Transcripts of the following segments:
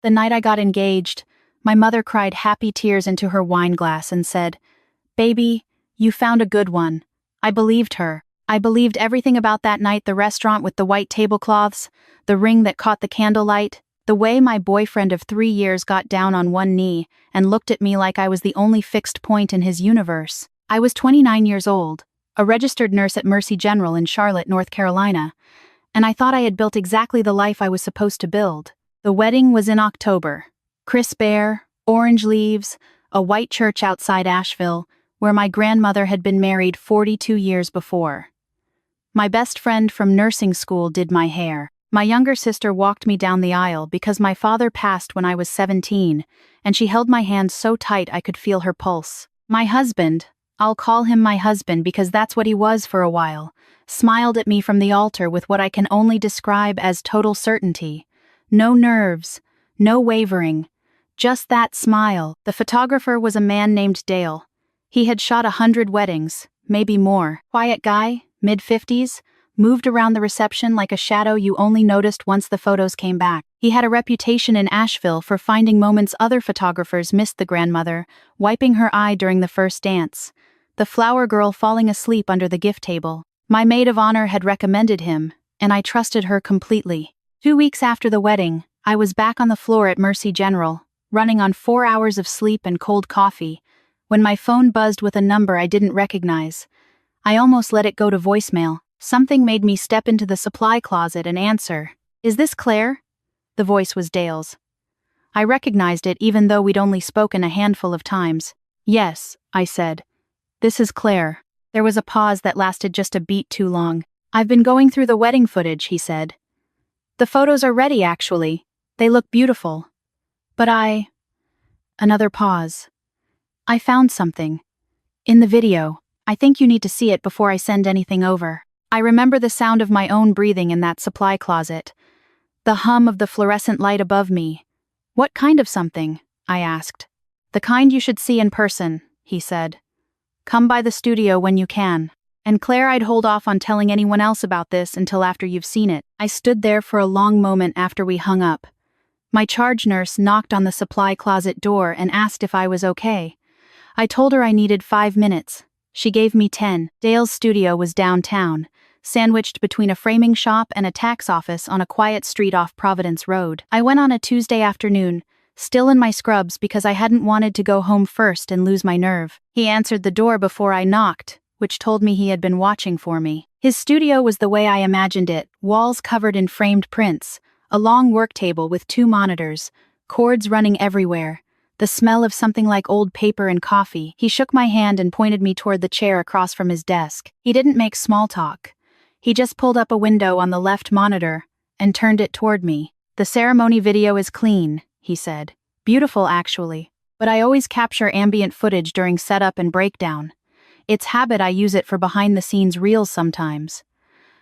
The night I got engaged, my mother cried happy tears into her wine glass and said, "Baby, you found a good one." I believed her. I believed everything about that night, the restaurant with the white tablecloths, the ring that caught the candlelight, the way my boyfriend of 3 years got down on one knee and looked at me like I was the only fixed point in his universe. I was 29 years old, a registered nurse at Mercy General in Charlotte, North Carolina, and I thought I had built exactly the life I was supposed to build. The wedding was in October. Crisp air, orange leaves, a white church outside Asheville, where my grandmother had been married 42 years before. My best friend from nursing school did my hair. My younger sister walked me down the aisle because my father passed when I was 17, and she held my hand so tight I could feel her pulse. My husband, I'll call him my husband because that's what he was for a while, smiled at me from the altar with what I can only describe as total certainty. No nerves, no wavering, just that smile. The photographer was a man named Dale. He had shot 100 weddings, maybe more. Quiet guy, mid-50s, moved around the reception like a shadow you only noticed once the photos came back. He had a reputation in Asheville for finding moments other photographers missed: the grandmother wiping her eye during the first dance, the flower girl falling asleep under the gift table. My maid of honor had recommended him, and I trusted her completely. 2 weeks after the wedding, I was back on the floor at Mercy General, running on 4 hours of sleep and cold coffee, when my phone buzzed with a number I didn't recognize. I almost let it go to voicemail. Something made me step into the supply closet and answer. "Is this Claire?" The voice was Dale's. I recognized it even though we'd only spoken a handful of times. "Yes," I said. "This is Claire." There was a pause that lasted just a beat too long. "I've been going through the wedding footage," he said. "The photos are ready, actually. They look beautiful. But Another pause. "I found something. In the video. I think you need to see it before I send anything over." I remember the sound of my own breathing in that supply closet. The hum of the fluorescent light above me. "What kind of something?" I asked. "The kind you should see in person," he said. "Come by the studio when you can. And Claire, I'd hold off on telling anyone else about this until after you've seen it." I stood there for a long moment after we hung up. My charge nurse knocked on the supply closet door and asked if I was okay. I told her I needed 5 minutes. She gave me 10. Dale's studio was downtown, sandwiched between a framing shop and a tax office on a quiet street off Providence Road. I went on a Tuesday afternoon, still in my scrubs because I hadn't wanted to go home first and lose my nerve. He answered the door before I knocked, which told me he had been watching for me. His studio was the way I imagined it, walls covered in framed prints, a long work table with 2 monitors, cords running everywhere, the smell of something like old paper and coffee. He shook my hand and pointed me toward the chair across from his desk. He didn't make small talk. He just pulled up a window on the left monitor and turned it toward me. "The ceremony video is clean," he said. "Beautiful, actually. But I always capture ambient footage during setup and breakdown. It's habit. I use it for behind-the-scenes reels sometimes.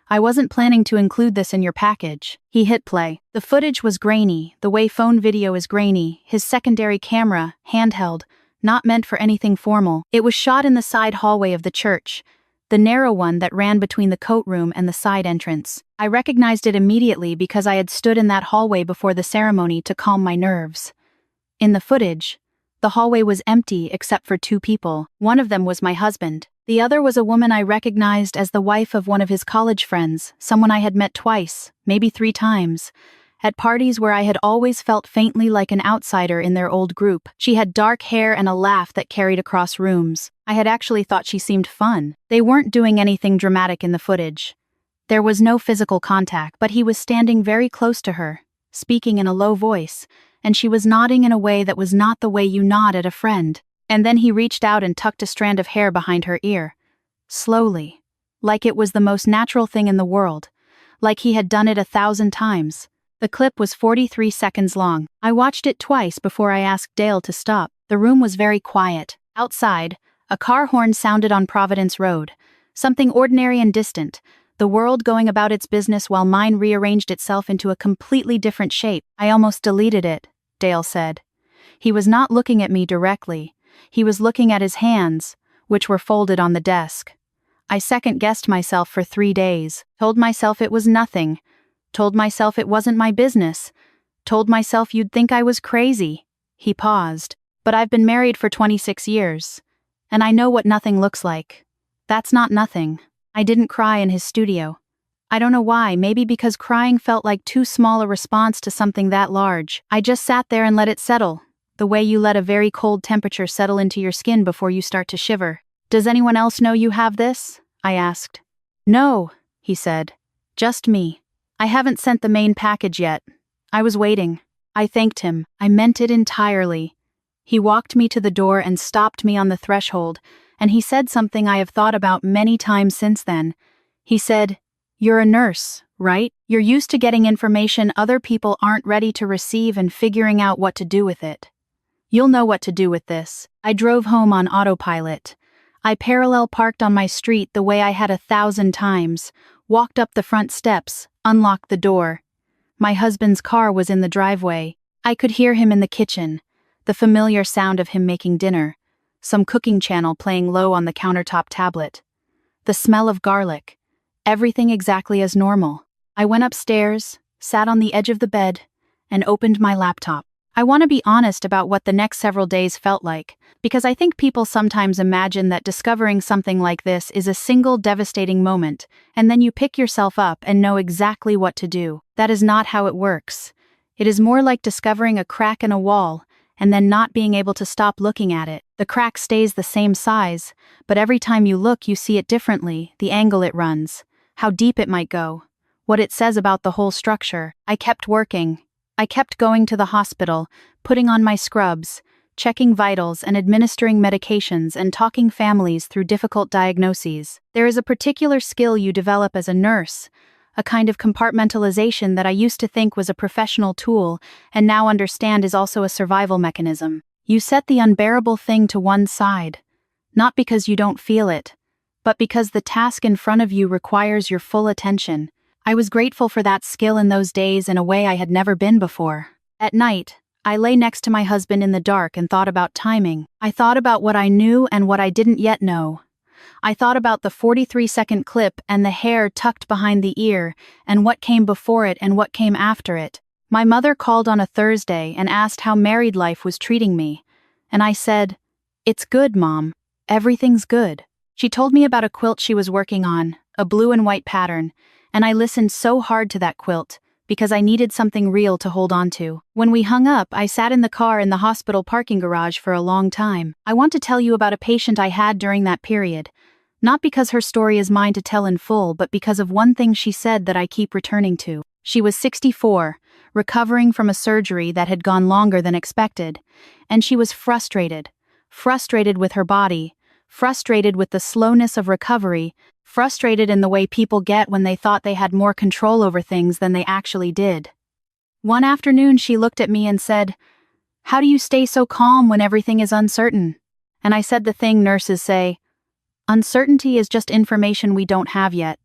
I wasn't planning to include this in your package." He hit play. The footage was grainy, the way phone video is grainy, his secondary camera, handheld, not meant for anything formal. It was shot in the side hallway of the church, the narrow one that ran between the coat room and the side entrance. I recognized it immediately because I had stood in that hallway before the ceremony to calm my nerves. In the footage, the hallway was empty except for 2 people. One of them was my husband. The other was a woman I recognized as the wife of one of his college friends, someone I had met twice, maybe 3 times, at parties where I had always felt faintly like an outsider in their old group. She had dark hair and a laugh that carried across rooms. I had actually thought she seemed fun. They weren't doing anything dramatic in the footage. There was no physical contact, but he was standing very close to her, speaking in a low voice, and she was nodding in a way that was not the way you nod at a friend. And then he reached out and tucked a strand of hair behind her ear. Slowly. Like it was the most natural thing in the world. Like he had done it 1,000 times. The clip was 43 seconds long. I watched it twice before I asked Dale to stop. The room was very quiet. Outside, a car horn sounded on Providence Road. Something ordinary and distant. The world going about its business while mine rearranged itself into a completely different shape. "I almost deleted it," Dale said. He was not looking at me directly. He was looking at his hands, which were folded on the desk. I second-guessed myself for 3 days, told myself it was nothing, told myself it wasn't my business, Told myself you'd think I was crazy. He paused. But I've been married for 26 years. And I know what nothing looks like. That's not nothing. I didn't cry in his studio. I don't know why, maybe because crying felt like too small a response to something that large. I just sat there and let it settle, the way you let a very cold temperature settle into your skin before you start to shiver. Does anyone else know you have this? I asked. No, he said. Just me. I haven't sent the main package yet. I was waiting. I thanked him. I meant it entirely. He walked me to the door and stopped me on the threshold, and he said something I have thought about many times since then. He said, "You're a nurse, right? You're used to getting information other people aren't ready to receive and figuring out what to do with it. You'll know what to do with this." I drove home on autopilot. I parallel parked on my street the way I had 1,000 times, walked up the front steps, unlocked the door. My husband's car was in the driveway. I could hear him in the kitchen, the familiar sound of him making dinner, some cooking channel playing low on the countertop tablet. The smell of garlic. Everything exactly as normal. I went upstairs, sat on the edge of the bed, and opened my laptop. I want to be honest about what the next several days felt like, because I think people sometimes imagine that discovering something like this is a single devastating moment, and then you pick yourself up and know exactly what to do. That is not how it works. It is more like discovering a crack in a wall, and then not being able to stop looking at it. The crack stays the same size, but every time you look you see it differently, the angle it runs, how deep it might go, what it says about the whole structure. I kept working. I kept going to the hospital, putting on my scrubs, checking vitals and administering medications and talking families through difficult diagnoses. There is a particular skill you develop as a nurse, a kind of compartmentalization that I used to think was a professional tool and now understand is also a survival mechanism. You set the unbearable thing to one side, not because you don't feel it, but because the task in front of you requires your full attention. I was grateful for that skill in those days in a way I had never been before. At night, I lay next to my husband in the dark and thought about timing. I thought about what I knew and what I didn't yet know. I thought about the 43-second clip and the hair tucked behind the ear, and what came before it and what came after it. My mother called on a Thursday and asked how married life was treating me, and I said, "It's good, Mom. Everything's good." She told me about a quilt she was working on, a blue and white pattern, and I listened so hard to that quilt, because I needed something real to hold on to. When we hung up, I sat in the car in the hospital parking garage for a long time. I want to tell you about a patient I had during that period, not because her story is mine to tell in full, but because of one thing she said that I keep returning to. She was 64, recovering from a surgery that had gone longer than expected, and she was frustrated with her body, frustrated with the slowness of recovery, frustrated in the way people get when they thought they had more control over things than they actually did. One afternoon she looked at me and said, "How do you stay so calm when everything is uncertain?" And I said the thing nurses say, "Uncertainty is just information we don't have yet."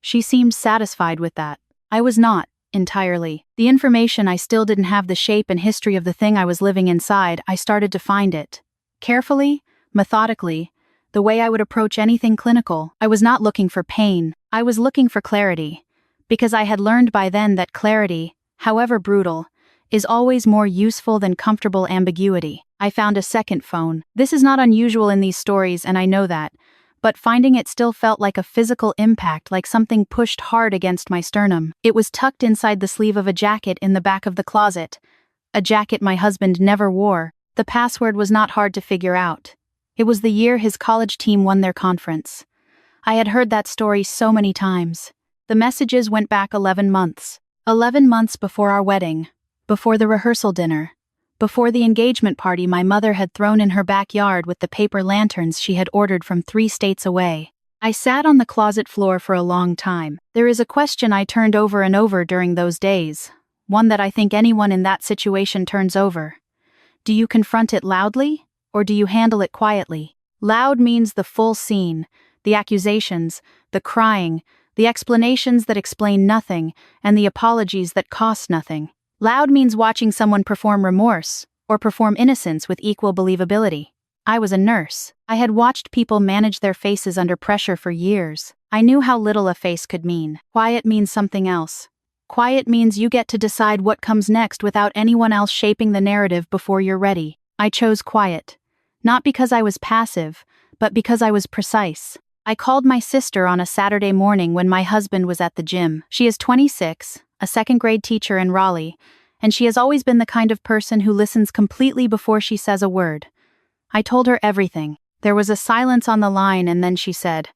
She seemed satisfied with that. I was not, entirely. The information I still didn't have the shape and history of the thing I was living inside. I started to find it. Carefully, methodically, the way I would approach anything clinical. I was not looking for pain. I was looking for clarity. Because I had learned by then that clarity, however brutal, is always more useful than comfortable ambiguity. I found a second phone. This is not unusual in these stories, and I know that, but finding it still felt like a physical impact, like something pushed hard against my sternum. It was tucked inside the sleeve of a jacket in the back of the closet, a jacket my husband never wore. The password was not hard to figure out. It was the year his college team won their conference. I had heard that story so many times. The messages went back 11 months. 11 months before our wedding, before the rehearsal dinner, before the engagement party my mother had thrown in her backyard with the paper lanterns she had ordered from 3 states away. I sat on the closet floor for a long time. There is a question I turned over and over during those days, one that I think anyone in that situation turns over. Do you confront it loudly, or do you handle it quietly? Loud means the full scene, the accusations, the crying, the explanations that explain nothing, and the apologies that cost nothing. Loud means watching someone perform remorse, or perform innocence with equal believability. I was a nurse. I had watched people manage their faces under pressure for years. I knew how little a face could mean. Quiet means something else. Quiet means you get to decide what comes next without anyone else shaping the narrative before you're ready. I chose quiet. Not because I was passive, but because I was precise. I called my sister on a Saturday morning when my husband was at the gym. She is 26, a second-grade teacher in Raleigh, and she has always been the kind of person who listens completely before she says a word. I told her everything. There was a silence on the line, and then she said,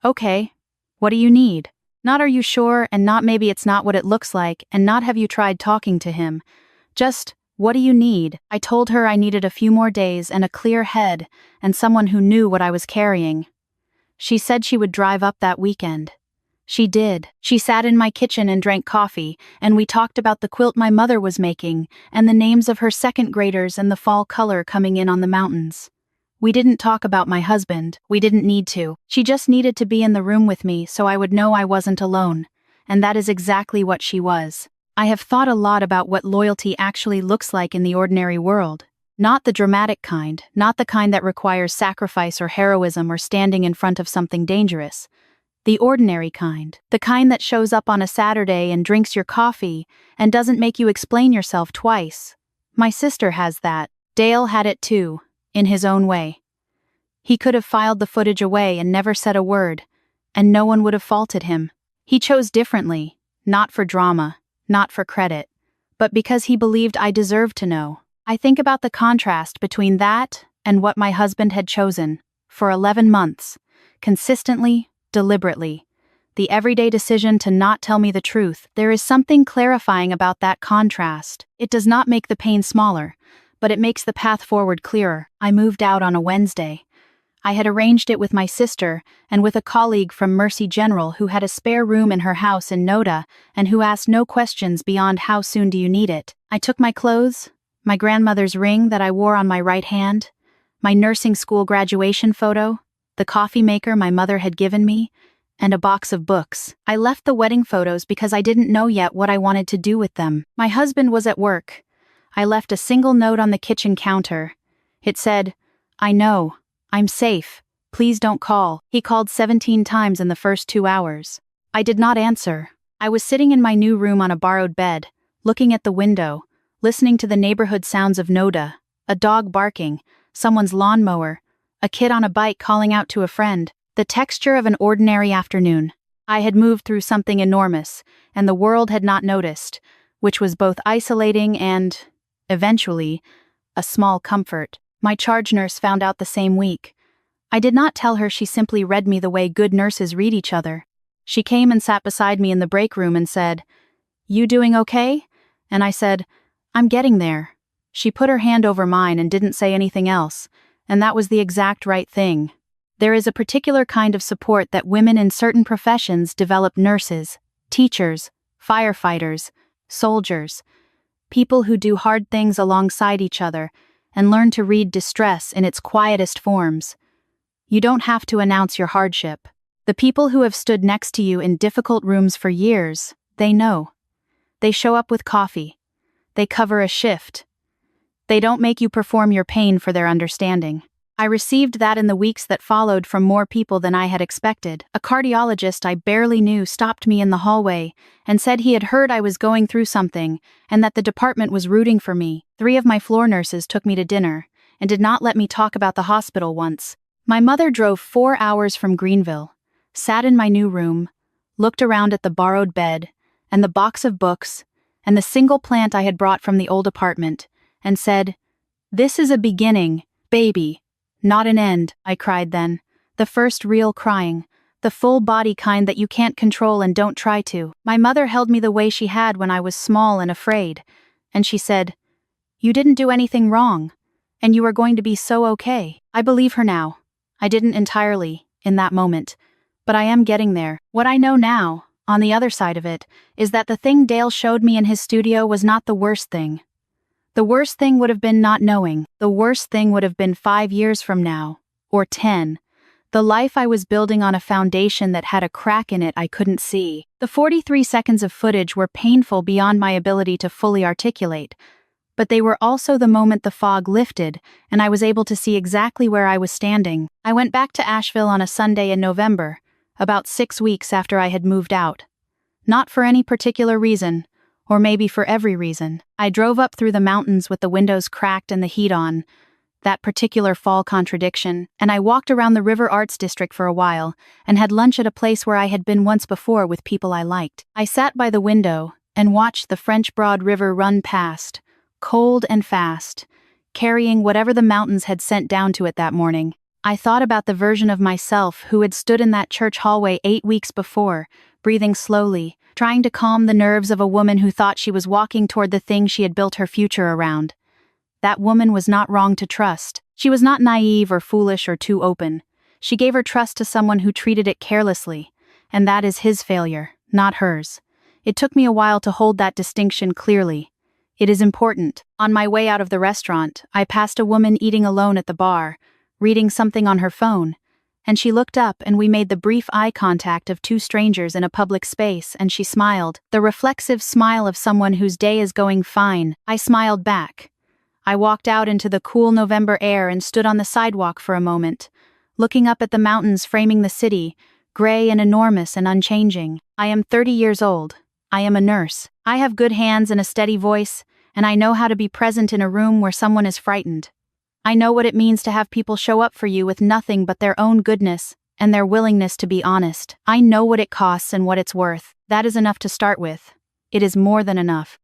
"Okay, what do you need?" Not "are you sure," and not "maybe it's not what it looks like," and not "have you tried talking to him?" Just, "What do you need?" I told her I needed a few more days and a clear head and someone who knew what I was carrying. She said she would drive up that weekend. She did. She sat in my kitchen and drank coffee, and we talked about the quilt my mother was making, and the names of her second graders and the fall color coming in on the mountains. We didn't talk about my husband. We didn't need to. She just needed to be in the room with me so I would know I wasn't alone. And that is exactly what she was. I have thought a lot about what loyalty actually looks like in the ordinary world. Not the dramatic kind, not the kind that requires sacrifice or heroism or standing in front of something dangerous. The ordinary kind. The kind that shows up on a Saturday and drinks your coffee and doesn't make you explain yourself twice. My sister has that. Dale had it too. In his own way. He could have filed the footage away and never said a word, and no one would have faulted him. He chose differently, not for drama, not for credit, but because he believed I deserved to know. I think about the contrast between that and what my husband had chosen, for 11 months, consistently, deliberately. The everyday decision to not tell me the truth. There is something clarifying about that contrast. It does not make the pain smaller, but it makes the path forward clearer. I moved out on a Wednesday. I had arranged it with my sister and with a colleague from Mercy General who had a spare room in her house in Noda and who asked no questions beyond "how soon do you need it?" I took my clothes, my grandmother's ring that I wore on my right hand, my nursing school graduation photo, the coffee maker my mother had given me, and a box of books. I left the wedding photos because I didn't know yet what I wanted to do with them. My husband was at work. I left a single note on the kitchen counter. It said, "I know. I'm safe. Please don't call." He called 17 times in the first 2 hours. I did not answer. I was sitting in my new room on a borrowed bed, looking at the window, listening to the neighborhood sounds of Noda, a dog barking, someone's lawnmower, a kid on a bike calling out to a friend, the texture of an ordinary afternoon. I had moved through something enormous, and the world had not noticed, which was both isolating and, eventually, a small comfort. My charge nurse found out the same week. I did not tell her. She simply read me the way good nurses read each other. She came and sat beside me in the break room and said, "You doing okay?" And I said, "I'm getting there." She put her hand over mine and didn't say anything else, and that was the exact right thing. There is a particular kind of support that women in certain professions develop: nurses, teachers, firefighters, soldiers, people who do hard things alongside each other and learn to read distress in its quietest forms. You don't have to announce your hardship. The people who have stood next to you in difficult rooms for years, they know. They show up with coffee. They cover a shift. They don't make you perform your pain for their understanding. I received that in the weeks that followed from more people than I had expected. A cardiologist I barely knew stopped me in the hallway and said he had heard I was going through something and that the department was rooting for me. 3 of my floor nurses took me to dinner and did not let me talk about the hospital once. My mother drove 4 hours from Greenville, sat in my new room, looked around at the borrowed bed and the box of books and the single plant I had brought from the old apartment, and said, "This is a beginning, baby, not an end." I cried then, the first real crying, the full body kind that you can't control and don't try to. My mother held me the way she had when I was small and afraid, and she said, "You didn't do anything wrong, and you are going to be so okay." I believe her now. I didn't entirely, in that moment, but I am getting there. What I know now, on the other side of it, is that the thing Dale showed me in his studio was not the worst thing. The worst thing would have been not knowing. The worst thing would have been 5 years from now, or 10. The life I was building on a foundation that had a crack in it I couldn't see. The 43 seconds of footage were painful beyond my ability to fully articulate, but they were also the moment the fog lifted and I was able to see exactly where I was standing. I went back to Asheville on a Sunday in November, about 6 weeks after I had moved out. Not for any particular reason, or maybe for every reason. I drove up through the mountains with the windows cracked and the heat on, that particular fall contradiction, and I walked around the River Arts District for a while, and had lunch at a place where I had been once before with people I liked. I sat by the window and watched the French Broad River run past, cold and fast, carrying whatever the mountains had sent down to it that morning. I thought about the version of myself who had stood in that church hallway 8 weeks before, breathing slowly, trying to calm the nerves of a woman who thought she was walking toward the thing she had built her future around. That woman was not wrong to trust. She was not naive or foolish or too open. She gave her trust to someone who treated it carelessly, and that is his failure, not hers. It took me a while to hold that distinction clearly. It is important. On my way out of the restaurant, I passed a woman eating alone at the bar, reading something on her phone, and she looked up and we made the brief eye contact of two strangers in a public space, and she smiled, the reflexive smile of someone whose day is going fine. I smiled back. I walked out into the cool November air and stood on the sidewalk for a moment, looking up at the mountains framing the city, gray and enormous and unchanging. I am 30 years old. I am a nurse. I have good hands and a steady voice, and I know how to be present in a room where someone is frightened. I know what it means to have people show up for you with nothing but their own goodness and their willingness to be honest. I know what it costs and what it's worth. That is enough to start with. It is more than enough.